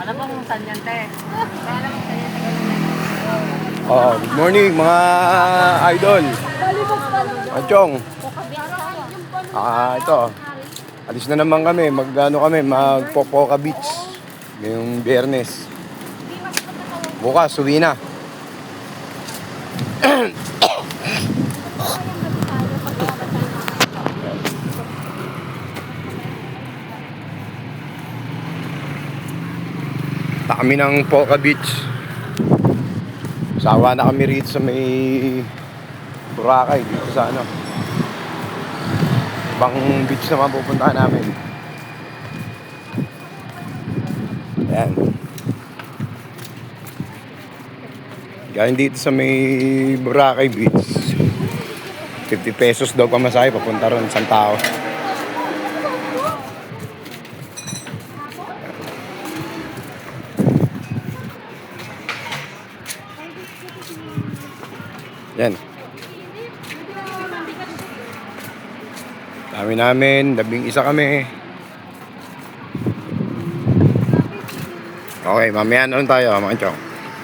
Alam mo kung saan yan, te? Alam mo saan yan, Good morning mga idol. Achong. Ito. Alis na naman kami. Magpopoka Beach. Ngayong Biyernes. Bukas, uwi na. Kami ng Poca Beach. Sawa na kami rito sa may Boracay, dito sa ano. Ibang beach naman pupuntahan namin. Ayan. Galing dito sa may Boracay Beach. 50 pesos daw pamasahe papunta ron, isang tao. Yan. Dami namin, 11 kami. Okay, mamaya na tayo mga chong.